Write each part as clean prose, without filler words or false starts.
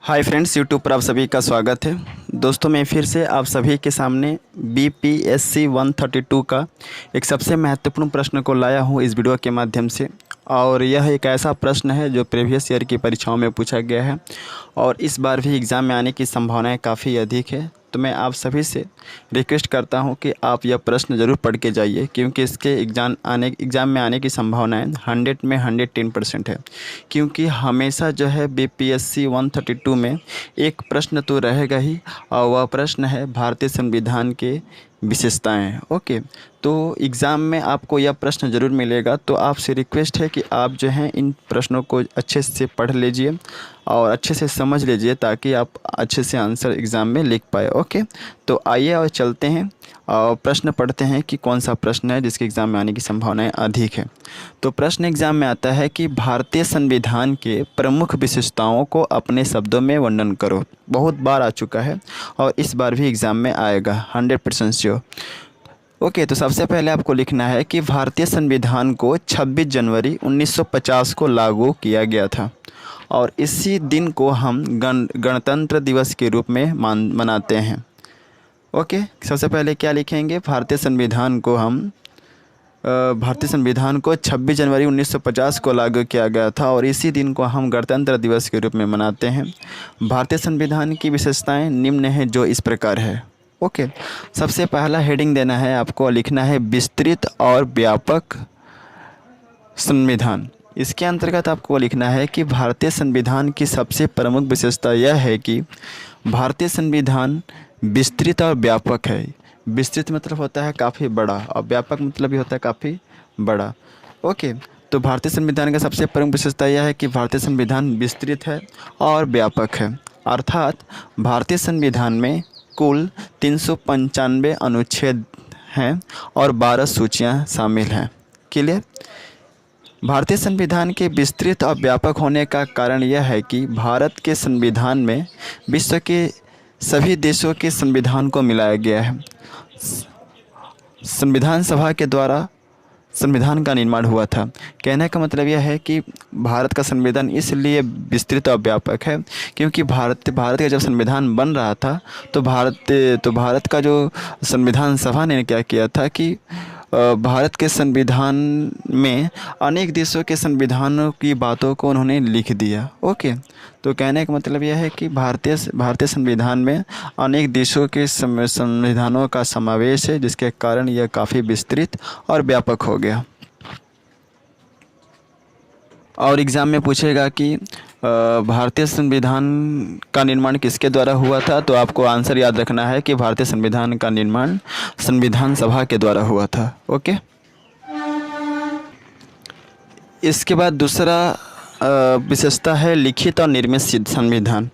Hi friends, YouTube पर आप सभी का स्वागत है। दोस्तों, मैं फिर से आप सभी के सामने बीपीएससी 132 का एक सबसे महत्वपूर्ण प्रश्न को लाया हूँ इस वीडियो के माध्यम से। और यह एक ऐसा प्रश्न है जो प्रीवियस ईयर की परीक्षाओं में पूछा गया है और इस बार भी एग्ज़ाम में आने की संभावनाएं काफ़ी अधिक है। तो मैं आप सभी से रिक्वेस्ट करता हूं कि आप यह प्रश्न ज़रूर पढ़ के जाइए, क्योंकि इसके एग्ज़ाम में आने की संभावनाएं 100 में 110% है। क्योंकि हमेशा जो है बीपीएससी 132 में एक प्रश्न तो रहेगा ही, और वह प्रश्न है भारतीय संविधान के विशेषताएं। ओके, तो एग्ज़ाम में आपको यह प्रश्न ज़रूर मिलेगा। तो आपसे रिक्वेस्ट है कि आप जो हैं इन प्रश्नों को अच्छे से पढ़ लीजिए और अच्छे से समझ लीजिए, ताकि आप अच्छे से आंसर एग्ज़ाम में लिख पाए। ओके, तो आइए और चलते हैं और प्रश्न पढ़ते हैं कि कौन सा प्रश्न है जिसके एग्ज़ाम में आने की संभावनाएं अधिक है। तो प्रश्न एग्ज़ाम में आता है कि भारतीय संविधान के प्रमुख विशेषताओं को अपने शब्दों में वर्णन करो। बहुत बार आ चुका है और इस बार भी एग्ज़ाम में आएगा 100% श्योर। ओके, तो सबसे पहले आपको लिखना है कि भारतीय संविधान को 26 जनवरी 1950 को लागू किया गया था और इसी दिन को हम गणतंत्र दिवस के रूप में मनाते हैं। ओके, सबसे पहले क्या लिखेंगे? भारतीय संविधान को 26 जनवरी 1950 को लागू किया गया था और इसी दिन को हम गणतंत्र दिवस के रूप में मनाते हैं। भारतीय संविधान की विशेषताएं निम्न हैं जो इस प्रकार है। ओके, सबसे पहला हेडिंग देना है आपको, लिखना है विस्तृत और व्यापक संविधान। इसके अंतर्गत आपको लिखना है कि भारतीय संविधान की सबसे प्रमुख विशेषता यह है कि भारतीय संविधान विस्तृत और व्यापक है। विस्तृत मतलब होता है काफ़ी बड़ा और व्यापक मतलब भी होता है काफ़ी बड़ा। ओके, तो भारतीय संविधान का सबसे प्रमुख विशेषता यह है कि भारतीय संविधान विस्तृत है और व्यापक है। अर्थात भारतीय संविधान में कुल 395 अनुच्छेद हैं और 12 सूचियाँ शामिल हैं। क्लियर? भारतीय संविधान के विस्तृत और व्यापक होने का कारण यह है कि भारत के संविधान में विश्व के सभी देशों के संविधान को मिलाया गया है। संविधान सभा के द्वारा संविधान का निर्माण हुआ था। कहने का मतलब यह है कि भारत का संविधान इसलिए विस्तृत और व्यापक है क्योंकि भारत का जब संविधान बन रहा था तो भारत का जो संविधान सभा ने क्या किया था कि भारत के संविधान में अनेक देशों के संविधानों की बातों को उन्होंने लिख दिया। ओके, तो कहने का मतलब यह है कि भारतीय संविधान में अनेक देशों के संविधानों का समावेश है, जिसके कारण यह काफ़ी विस्तृत और व्यापक हो गया। और एग्ज़ाम में पूछेगा कि भारतीय संविधान का निर्माण किसके द्वारा हुआ था, तो आपको आंसर याद रखना है कि भारतीय संविधान का निर्माण संविधान सभा के द्वारा हुआ था। ओके, इसके बाद दूसरा विशेषता है लिखित और निर्मित संविधान।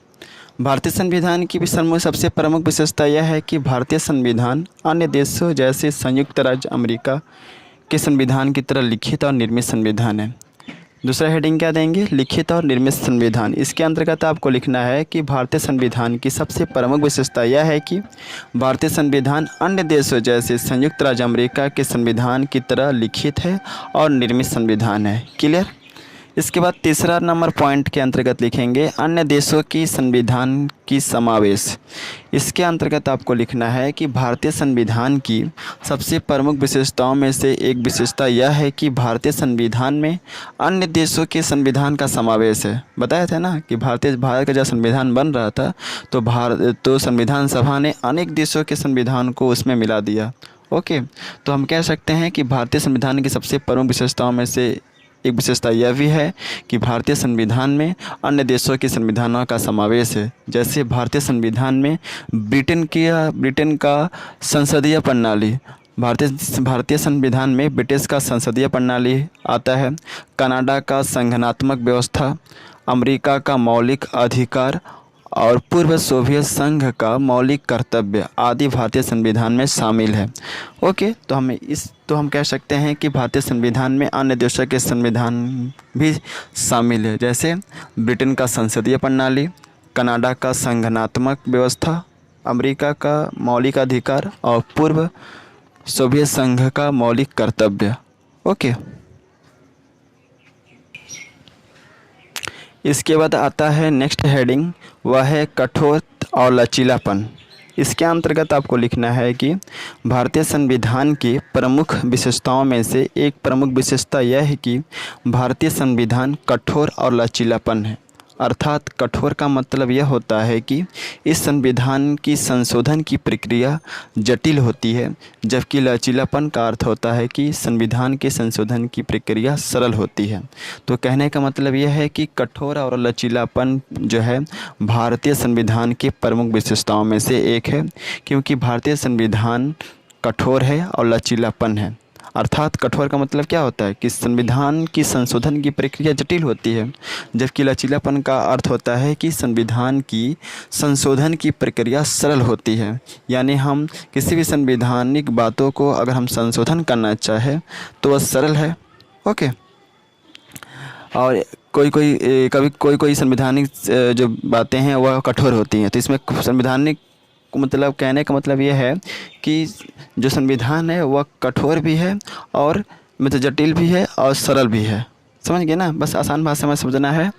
भारतीय संविधान की सबसे प्रमुख विशेषता यह है कि भारतीय संविधान अन्य देशों जैसे संयुक्त राज्य अमेरिका के संविधान की तरह लिखित और निर्मित संविधान है। दूसरा हेडिंग क्या देंगे? लिखित और निर्मित संविधान। इसके अंतर्गत आपको लिखना है कि भारतीय संविधान की सबसे प्रमुख विशेषता यह है कि भारतीय संविधान अन्य देशों जैसे संयुक्त राज्य अमेरिका के संविधान की तरह लिखित है और निर्मित संविधान है। क्लियर? इसके बाद तीसरा नंबर पॉइंट के अंतर्गत लिखेंगे अन्य देशों की संविधान की समावेश। इसके अंतर्गत आपको लिखना है कि भारतीय संविधान की सबसे प्रमुख विशेषताओं में से एक विशेषता यह है कि भारतीय संविधान में अन्य देशों के संविधान का समावेश है। बताया था ना कि भारत का जब संविधान बन रहा था तो संविधान सभा ने अनेक देशों के संविधान को उसमें मिला दिया। ओके, तो हम कह सकते हैं कि भारतीय संविधान की सबसे प्रमुख विशेषताओं में से एक विशेषता यह भी है कि भारतीय संविधान में अन्य देशों के संविधानों का समावेश है। जैसे भारतीय संविधान में ब्रिटेन का संसदीय प्रणाली, भारतीय संविधान में ब्रिटिश का संसदीय प्रणाली आता है, कनाडा का संघनात्मक व्यवस्था, अमेरिका का मौलिक अधिकार और पूर्व सोवियत संघ का मौलिक कर्तव्य आदि भारतीय संविधान में शामिल है। ओके, तो हम कह सकते हैं कि भारतीय संविधान में अन्य देशों के संविधान भी शामिल है, जैसे ब्रिटेन का संसदीय प्रणाली, कनाडा का संघनात्मक व्यवस्था, अमेरिका का मौलिक अधिकार और पूर्व सोवियत संघ का मौलिक कर्तव्य। ओके, इसके बाद आता है नेक्स्ट हेडिंग, वह है कठोर और लचीलापन। इसके अंतर्गत आपको लिखना है कि भारतीय संविधान की प्रमुख विशेषताओं में से एक प्रमुख विशेषता यह है कि भारतीय संविधान कठोर और लचीलापन है। अर्थात कठोर का मतलब यह होता है कि इस संविधान की संशोधन की प्रक्रिया जटिल होती है, जबकि लचीलापन का अर्थ होता है कि संविधान के संशोधन की प्रक्रिया सरल होती है। तो कहने का मतलब यह है कि कठोर और लचीलापन जो है भारतीय संविधान की प्रमुख विशेषताओं में से एक है, क्योंकि भारतीय संविधान कठोर है और लचीलापन है। अर्थात कठोर का मतलब क्या होता है कि संविधान की संशोधन की प्रक्रिया जटिल होती है, जबकि लचीलापन का अर्थ होता है कि संविधान की संशोधन की प्रक्रिया सरल होती है। यानी हम किसी भी संवैधानिक बातों को अगर हम संशोधन करना चाहें तो वह सरल है। ओके। और कोई कोई संवैधानिक जो बातें हैं वह कठोर होती हैं। तो इसमें संवैधानिक मतलब कहने का मतलब ये है कि जो संविधान है वह कठोर भी है और मतलब जटिल भी है और सरल भी है। समझ गए ना? बस आसान भाषा में समझना है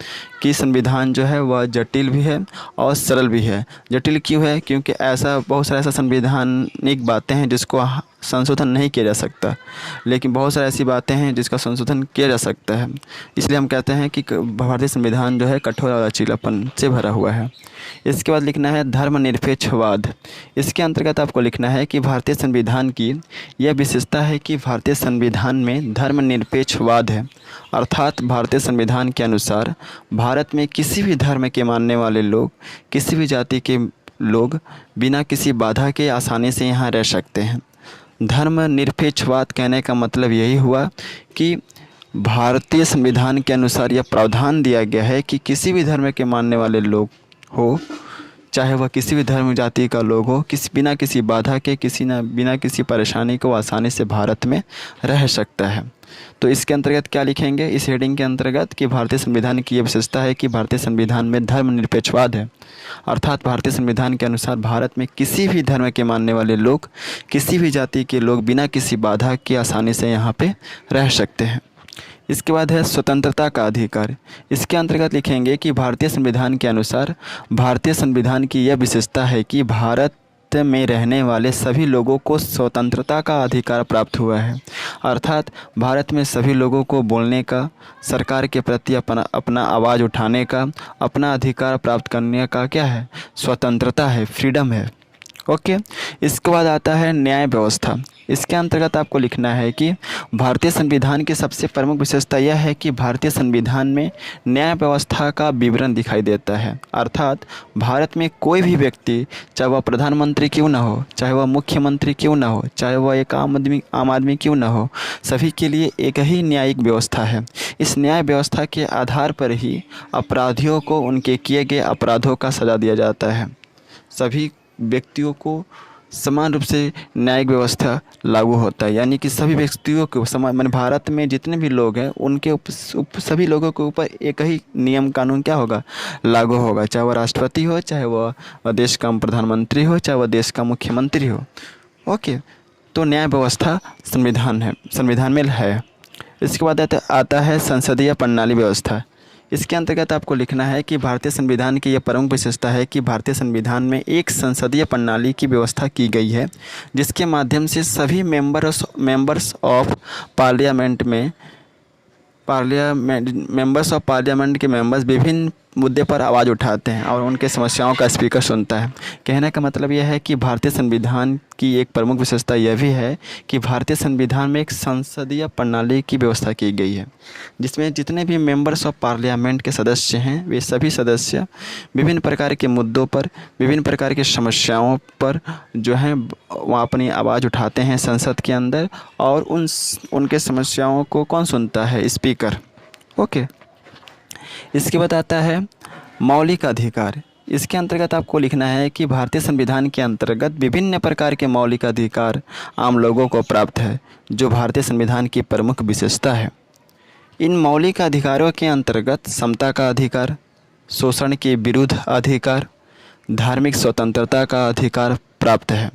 कि संविधान जो है वह जटिल भी है और सरल भी है। जटिल क्यों है? क्योंकि बहुत सारा ऐसा संवैधानिक बातें हैं जिसको संशोधन नहीं किया जा सकता, लेकिन बहुत सारी ऐसी बातें हैं जिसका संशोधन किया जा सकता है। इसलिए हम कहते हैं कि भारतीय संविधान जो है कठोर और लचीलापन से भरा हुआ है। इसके बाद लिखना है धर्मनिरपेक्षवाद। इसके अंतर्गत आपको लिखना है कि भारतीय संविधान की यह विशेषता है कि भारतीय संविधान में धर्मनिरपेक्षवाद है। अर्थात भारतीय संविधान के अनुसार भारत में किसी भी धर्म के मानने वाले लोग, किसी भी जाति के लोग बिना किसी बाधा के आसानी से यहाँ रह सकते हैं। धर्मनिरपेक्षवाद कहने का मतलब यही हुआ कि भारतीय संविधान के अनुसार यह प्रावधान दिया गया है कि किसी भी धर्म के मानने वाले लोग हो, चाहे वह किसी भी धर्म जाति का लोग हो, बिना किसी बाधा के, बिना किसी परेशानी को आसानी से भारत में रह सकता है। तो इसके अंतर्गत क्या लिखेंगे इस हेडिंग के अंतर्गत कि भारतीय संविधान की यह विशेषता है कि भारतीय संविधान में धर्मनिरपेक्षवाद है। अर्थात भारतीय संविधान के अनुसार भारत में किसी भी धर्म के मानने वाले लोग, किसी भी जाति के लोग बिना किसी बाधा के आसानी से यहाँ पे रह सकते हैं। इसके बाद है स्वतंत्रता का अधिकार। इसके अंतर्गत लिखेंगे कि भारतीय संविधान के अनुसार भारतीय संविधान की यह विशेषता है कि भारत में रहने वाले सभी लोगों को स्वतंत्रता का अधिकार प्राप्त हुआ है। अर्थात भारत में सभी लोगों को बोलने का, सरकार के प्रति अपना आवाज़ उठाने का, अपना अधिकार प्राप्त करने का क्या है? स्वतंत्रता है, फ्रीडम है। ओके। इसके बाद आता है न्याय व्यवस्था। इसके अंतर्गत आपको लिखना है कि भारतीय संविधान की सबसे प्रमुख विशेषता यह है कि भारतीय संविधान में न्याय व्यवस्था का विवरण दिखाई देता है। अर्थात भारत में कोई भी व्यक्ति, चाहे वह प्रधानमंत्री क्यों ना हो, चाहे वह मुख्यमंत्री क्यों ना हो, चाहे वह एक आम आदमी क्यों ना हो, सभी के लिए एक ही न्यायिक व्यवस्था है। इस न्याय व्यवस्था के आधार पर ही अपराधियों को उनके किए गए अपराधों का सज़ा दिया जाता है। सभी व्यक्तियों को समान रूप से न्यायिक व्यवस्था लागू होता है, यानी कि सभी व्यक्तियों को समान, माने भारत में जितने भी लोग हैं उनके सभी लोगों के ऊपर एक ही नियम कानून क्या होगा? लागू होगा, चाहे वह राष्ट्रपति हो, चाहे वह देश का प्रधानमंत्री हो, चाहे वह देश का मुख्यमंत्री हो। ओके। तो न्याय व्यवस्था संविधान में है। इसके बाद आता है संसदीय प्रणाली व्यवस्था। इसके अंतर्गत आपको लिखना है कि भारतीय संविधान की यह प्रमुख विशेषता है कि भारतीय संविधान में एक संसदीय प्रणाली की व्यवस्था की गई है, जिसके माध्यम से सभी मेंबर्स ऑफ पार्लियामेंट के मेंबर्स विभिन्न मुद्दे पर आवाज़ उठाते हैं और उनके समस्याओं का स्पीकर सुनता है। कहने का मतलब यह है कि भारतीय संविधान की एक प्रमुख विशेषता यह भी है कि भारतीय संविधान में एक संसदीय प्रणाली की व्यवस्था की गई है, जिसमें जितने भी मेंबर्स ऑफ पार्लियामेंट के सदस्य हैं वे सभी सदस्य विभिन्न प्रकार के मुद्दों पर, विभिन्न प्रकार की समस्याओं पर जो हैं वहाँ अपनी आवाज़ उठाते हैं संसद के अंदर, और उनके समस्याओं को कौन सुनता है? स्पीकर। ओके। इसके बाद आता है मौलिक अधिकार। इसके अंतर्गत आपको लिखना है कि भारतीय संविधान के अंतर्गत विभिन्न प्रकार के मौलिक अधिकार आम लोगों को प्राप्त है, जो भारतीय संविधान की प्रमुख विशेषता है। इन मौलिक अधिकारों के अंतर्गत समता का अधिकार, शोषण के विरुद्ध अधिकार, धार्मिक स्वतंत्रता का अधिकार प्राप्त है।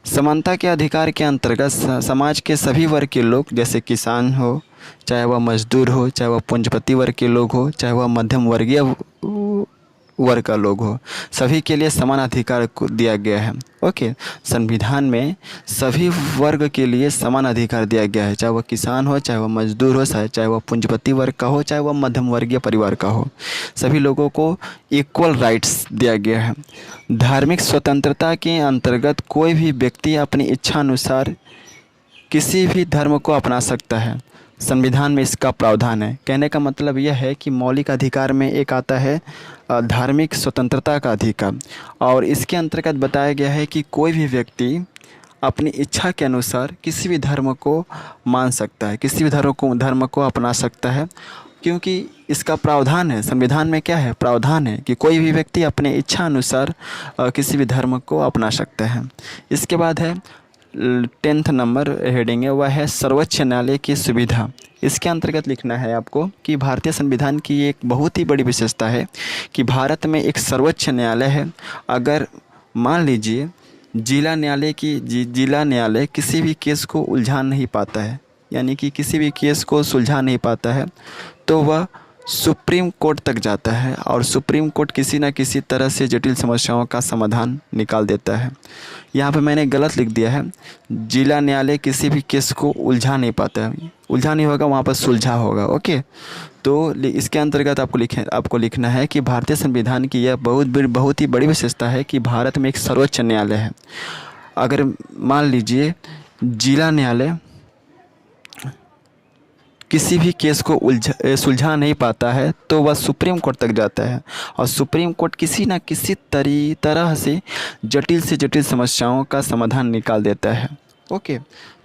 समानता के अधिकार के अंतर्गत समाज के सभी वर्ग के लोग, जैसे किसान हो, चाहे वह मजदूर हो, चाहे वह पूंजीपति वर्ग के लोग हो, चाहे वह मध्यम वर्गीय वर्ग का लोग हो, सभी के लिए समान अधिकार को दिया गया है। ओके, संविधान में सभी वर्ग के लिए समान अधिकार दिया गया है, चाहे वह किसान हो, चाहे वह मजदूर हो, चाहे वह पूंजीपति वर्ग का हो, चाहे वह मध्यम वर्गीय परिवार का हो, सभी लोगों को इक्वल राइट्स दिया गया है। धार्मिक स्वतंत्रता के अंतर्गत कोई भी व्यक्ति अपनी इच्छा अनुसार किसी भी धर्म को अपना सकता है। संविधान में इसका प्रावधान है। कहने का मतलब यह है कि मौलिक अधिकार में एक आता है धार्मिक स्वतंत्रता का अधिकार, और इसके अंतर्गत बताया गया है कि कोई भी व्यक्ति अपनी इच्छा के अनुसार किसी भी धर्म को मान सकता है, किसी भी धर्म को अपना सकता है, क्योंकि इसका प्रावधान है। संविधान में क्या है? प्रावधान है कि कोई भी व्यक्ति अपने इच्छा अनुसार किसी भी धर्म को अपना सकता है। इसके बाद है 10th नंबर हेडिंग है, वह है सर्वोच्च न्यायालय की सुविधा। इसके अंतर्गत लिखना है आपको कि भारतीय संविधान की एक बहुत ही बड़ी विशेषता है कि भारत में एक सर्वोच्च न्यायालय है। अगर मान लीजिए जिला न्यायालय किसी भी केस को उलझा नहीं पाता है, यानी कि किसी भी केस को सुलझा नहीं पाता है, तो वह सुप्रीम कोर्ट तक जाता है और सुप्रीम कोर्ट किसी न किसी तरह से जटिल समस्याओं का समाधान निकाल देता है। यहाँ पे मैंने गलत लिख दिया है, जिला न्यायालय किसी भी केस को उलझा नहीं पाता है, उलझा नहीं होगा, वहाँ पर सुलझा होगा। ओके, तो इसके अंतर्गत आपको लिखना है कि भारतीय संविधान की यह बहुत ही बड़ी विशेषता है कि भारत में एक सर्वोच्च न्यायालय है। अगर मान लीजिए जिला न्यायालय किसी भी केस को सुलझा नहीं पाता है, तो वह सुप्रीम कोर्ट तक जाता है और सुप्रीम कोर्ट किसी न किसी तरह से जटिल समस्याओं का समाधान निकाल देता है। ओके,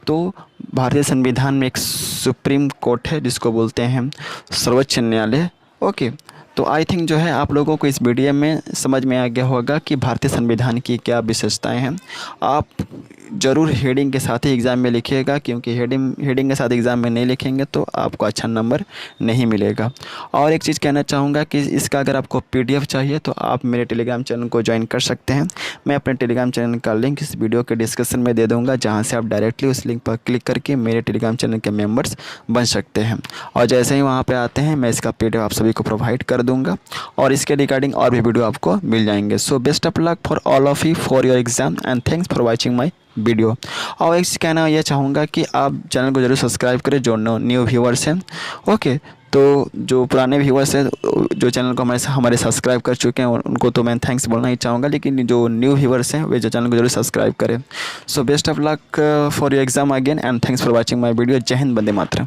तो भारतीय संविधान में एक सुप्रीम कोर्ट है जिसको बोलते हैं सर्वोच्च न्यायालय। ओके, तो आई थिंक जो है आप लोगों को इस वीडियो में समझ में आ गया होगा कि भारतीय संविधान की क्या विशेषताएं हैं। आप ज़रूर हेडिंग के साथ ही एग्ज़ाम में लिखिएगा, क्योंकि हेडिंग के साथ एग्ज़ाम में नहीं लिखेंगे तो आपको अच्छा नंबर नहीं मिलेगा। और एक चीज़ कहना चाहूँगा कि इसका अगर आपको PDF चाहिए तो आप मेरे टेलीग्राम चैनल को ज्वाइन कर सकते हैं। मैं अपने टेलीग्राम चैनल का लिंक इस वीडियो के डिस्क्रिप्शन में दे दूँगा, जहाँ से आप डायरेक्टली उस लिंक पर क्लिक करके मेरे टेलीग्राम चैनल के मेम्बर्स बन सकते हैं। और जैसे ही वहाँ पर आते हैं मैं इसका PDF आप सभी को प्रोवाइड कर दूँगा और इसके रिगार्डिंग और भी वीडियो आपको मिल जाएंगे। So best of luck for all of you for your exam and thanks for watching my video. और एक कहना यह चाहूँगा कि आप चैनल को जरूर सब्सक्राइब करें जो न्यू व्यूअर्स हैं। ओके, तो जो पुराने व्यूअर्स हैं जो चैनल को हमारे सब्सक्राइब कर चुके हैं उनको तो मैं थैंक्स बोलना ही चाहूँगा, लेकिन जो न्यू व्यूअर्स हैं वे जो चैनल को जरूर सब्सक्राइब करें। So best of luck for your exam again and thanks for watching my video. जय हिंद, वंदे मातरम।